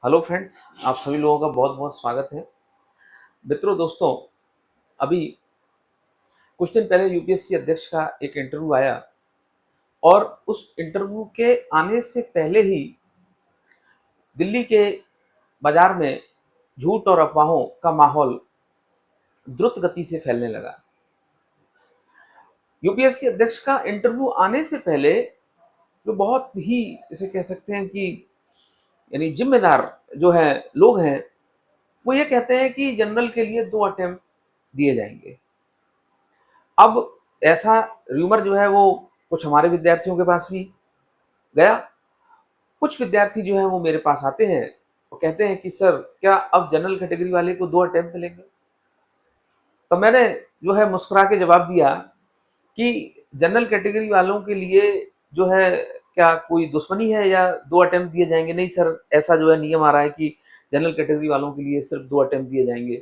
Hello friends, आप सभी लोगों का बहुत बहुत स्वागत है। मित्रों, दोस्तों, अभी कुछ दिन पहले यूपीएससी अध्यक्ष का एक इंटरव्यू आया और उस इंटरव्यू के आने से पहले ही दिल्ली के बाजार में झूठ और अफवाहों का माहौल द्रुत गति से फैलने लगा। यूपीएससी अध्यक्ष का इंटरव्यू आने से पहले जो बहुत ही इसे कह सकते हैं कि यानी जिम्मेदार जो है लोग हैं, वो ये कहते हैं कि जनरल के लिए 2 अटेम्प्ट दिए जाएंगे। अब ऐसा रूमर जो है वो कुछ हमारे विद्यार्थियों के पास भी गया। कुछ विद्यार्थी जो है वो मेरे पास आते हैं और कहते हैं कि सर, क्या अब जनरल कैटेगरी वाले को 2 अटेम्प्ट मिलेंगे? तो मैंने जो है मुस्कुरा के जवाब दिया कि जनरल कैटेगरी वालों के लिए जो है क्या कोई दुश्मनी है या 2 अटेम्प्ट दिए जाएंगे? नहीं सर, ऐसा जो है नियम आ रहा है कि जनरल कैटेगरी वालों के लिए सिर्फ 2 अटेम्प्ट दिए जाएंगे।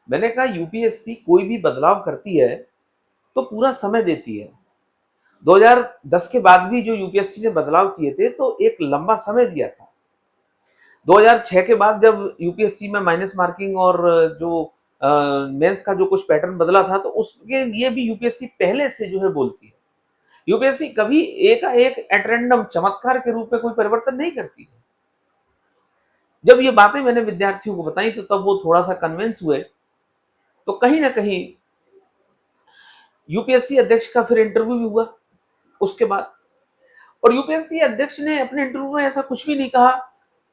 मैंने कहा यूपीएससी कोई भी बदलाव करती है तो पूरा समय देती है। 2010 के बाद भी जो यूपीएससी ने बदलाव किए थे तो एक लंबा समय दिया था। 2006 के बाद जब यूपीएससी में माइनस मार्किंग और जो मेंस का जो कुछ पैटर्न बदला था तो उसके लिए भी यूपीएससी पहले से जो है बोलती है। यूपीएससी कभी एकाएक एट रैंडम चमत्कार के रूप में कोई परिवर्तन नहीं करती है। जब ये बातें मैंने विद्यार्थियों को बताई तो तब वो थोड़ा सा कन्विंस हुए। तो कहीं ना कहीं यूपीएससी अध्यक्ष का फिर इंटरव्यू भी हुआ उसके बाद, और यूपीएससी अध्यक्ष ने अपने इंटरव्यू में ऐसा कुछ भी नहीं कहा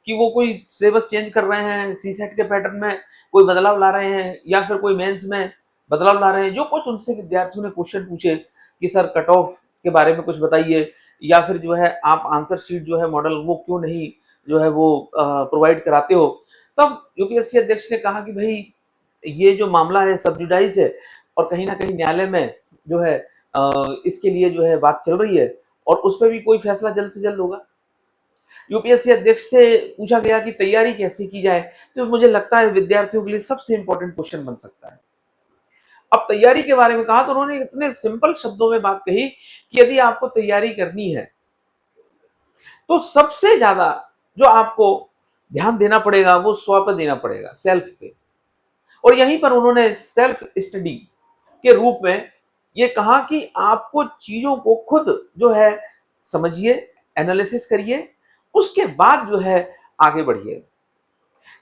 कि वो कोई सिलेबस चेंज कर रहे हैं, सी सेट के पैटर्न में कोई बदलाव ला रहे हैं या फिर कोई मेंस में बदलाव ला रहे हैं। जो कुछ उनसे विद्यार्थियों ने क्वेश्चन पूछे कि सर कट ऑफ के बारे में कुछ बताइए, या फिर जो है आप आंसर शीट जो है मॉडल वो क्यों नहीं जो है वो प्रोवाइड कराते हो, तब यूपीएससी अध्यक्ष ने कहा कि भाई ये जो मामला है सब जुडाइज है और कहीं ना कहीं न्यायालय में जो है इसके लिए जो है बात चल रही है और उस पर भी कोई फैसला जल्द से जल्द होगा। यूपीएससी अध्यक्ष से पूछा गया कि तैयारी कैसे की जाए, तो मुझे लगता है विद्यार्थियों के लिए सबसे इंपॉर्टेंट क्वेश्चन बन सकता है। अब तैयारी के बारे में कहा तो उन्होंने इतने सिंपल शब्दों में बात कही कि यदि आपको तैयारी करनी है तो सबसे ज्यादा जो आपको ध्यान देना पड़ेगा वो स्व पर देना पड़ेगा, सेल्फ पे। और यहीं पर उन्होंने सेल्फ स्टडी के रूप में ये कहा कि आपको चीजों को खुद जो है समझिए, एनालिसिस करिए, उसके बाद जो है आगे बढ़िए।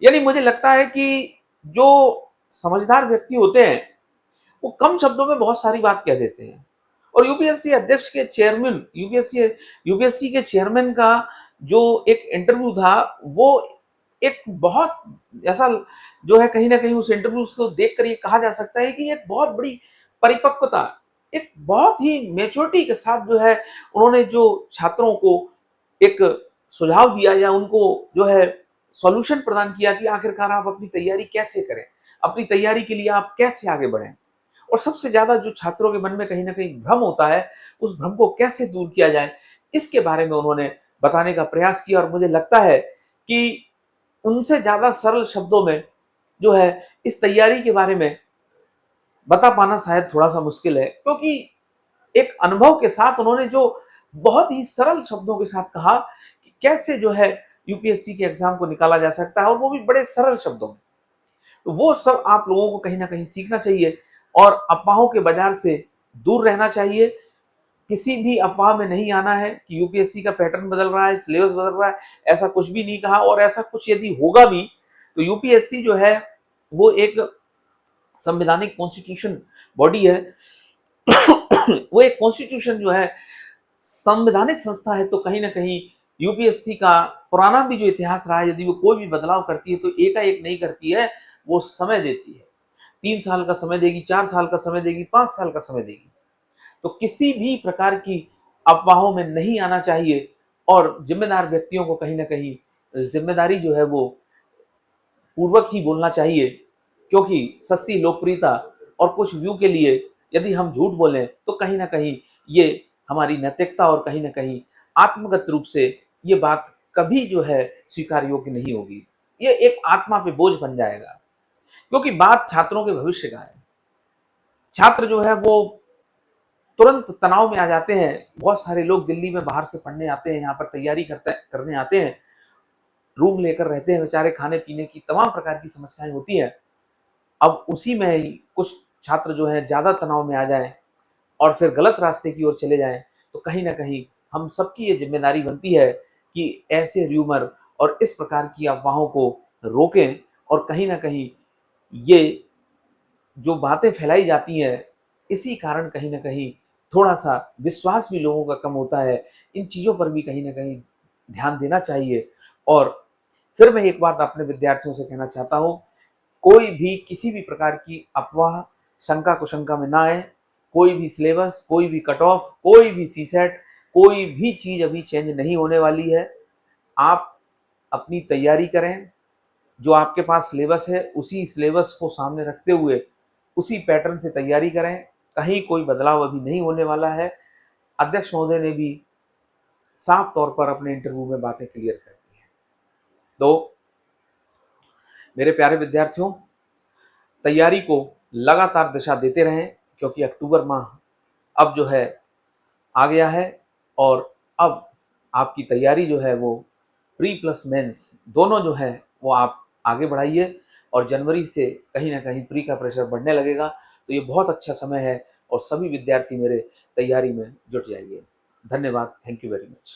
यानी मुझे लगता है कि जो समझदार व्यक्ति होते हैं वो कम शब्दों में बहुत सारी बात कह देते हैं। और यूपीएससी अध्यक्ष के चेयरमैन यूपीएससी के चेयरमैन का जो एक इंटरव्यू था वो एक बहुत ऐसा जो है कहीं ना कहीं उस इंटरव्यू को देखकर ये कहा जा सकता है कि एक बहुत बड़ी परिपक्वता, एक बहुत ही मेच्योरिटी के साथ जो है उन्होंने जो छात्रों को एक सुझाव दिया या उनको जो है सॉल्यूशन प्रदान किया कि आखिरकार आप अपनी तैयारी कैसे करें, अपनी तैयारी के लिए आप कैसे आगे बढ़ें। और सबसे ज्यादा जो छात्रों के मन में कहीं ना कहीं भ्रम होता है, उस भ्रम को कैसे दूर किया जाए, इसके बारे में उन्होंने बताने का प्रयास किया। और मुझे लगता है कि उनसे ज्यादा सरल शब्दों में जो है इस तैयारी के बारे में बता पाना शायद थोड़ा सा मुश्किल है, क्योंकि एक अनुभव के साथ उन्होंने जो बहुत ही सरल शब्दों के साथ कहा कि कैसे जो है यूपीएससी के एग्जाम को निकाला जा सकता है और वो भी बड़े सरल शब्दों में। तो वो सब आप लोगों को कहीं ना कहीं सीखना चाहिए और अफवाहों के बाजार से दूर रहना चाहिए। किसी भी अफवाह में नहीं आना है कि यूपीएससी का पैटर्न बदल रहा है, सिलेबस बदल रहा है, ऐसा कुछ भी नहीं कहा। और ऐसा कुछ यदि होगा भी तो यूपीएससी जो है वो एक संवैधानिक कॉन्स्टिट्यूशन बॉडी है वो एक कॉन्स्टिट्यूशन जो है संवैधानिक संस्था है। तो कहीं ना कहीं यूपीएससी का पुराना भी जो इतिहास रहा है, यदि वो कोई भी बदलाव करती है तो एकाएक नहीं करती है, वो समय देती है। 3 साल का समय देगी, 4 साल का समय देगी, 5 साल का समय देगी। तो किसी भी प्रकार की अफवाहों में नहीं आना चाहिए और जिम्मेदार व्यक्तियों को कहीं ना कहीं जिम्मेदारी जो है वो पूर्वक ही बोलना चाहिए, क्योंकि सस्ती लोकप्रियता और कुछ व्यू के लिए यदि हम झूठ बोलें तो कहीं ना कहीं ये हमारी नैतिकता और कहीं ना कहीं आत्मगत रूप से ये बात कभी जो है स्वीकार योग्य नहीं होगी। ये एक आत्मा पे बोझ बन जाएगा, क्योंकि बात छात्रों के भविष्य का है। छात्र जो है वो तुरंत तनाव में आ जाते हैं। बहुत सारे लोग दिल्ली में बाहर से पढ़ने आते हैं, यहाँ पर तैयारी करने आते हैं रूम लेकर रहते हैं बेचारे, खाने पीने की तमाम प्रकार की समस्याएं होती है। अब उसी में ही कुछ छात्र जो है ज़्यादा तनाव में आ जाएं और फिर गलत रास्ते की ओर चले जाएं, तो कहीं ना कहीं हम सबकी ये जिम्मेदारी बनती है कि ऐसे र्यूमर और इस प्रकार की अफवाहों को रोकें। और कहीं ना कहीं ये जो बातें फैलाई जाती हैं, इसी कारण कहीं ना कहीं थोड़ा सा विश्वास भी लोगों का कम होता है। इन चीज़ों पर भी कहीं ना कहीं ध्यान देना चाहिए। और फिर मैं एक बात अपने विद्यार्थियों से कहना चाहता हूँ, कोई भी किसी भी प्रकार की अफवाह शंका कुशंका में ना आए। कोई भी सिलेबस, कोई भी कट ऑफ, कोई भी सीसेट, कोई भी चीज़ अभी चेंज नहीं होने वाली है। आप अपनी तैयारी करें, जो आपके पास सिलेबस है उसी सिलेबस को सामने रखते हुए उसी पैटर्न से तैयारी करें। कहीं कोई बदलाव अभी नहीं होने वाला है। अध्यक्ष महोदय ने भी साफ तौर पर अपने इंटरव्यू में बातें क्लियर कर दी हैं। तो मेरे प्यारे विद्यार्थियों, तैयारी को लगातार दिशा देते रहें, क्योंकि अक्टूबर माह अब जो है आ गया है। और अब आपकी तैयारी जो है वो प्री प्लस मेंस दोनों जो है वो आप आगे बढ़ाइए। और जनवरी से कहीं ना कहीं प्री का प्रेशर बढ़ने लगेगा। तो ये बहुत अच्छा समय है और सभी विद्यार्थी मेरे तैयारी में जुट जाइए। धन्यवाद। Thank you very much.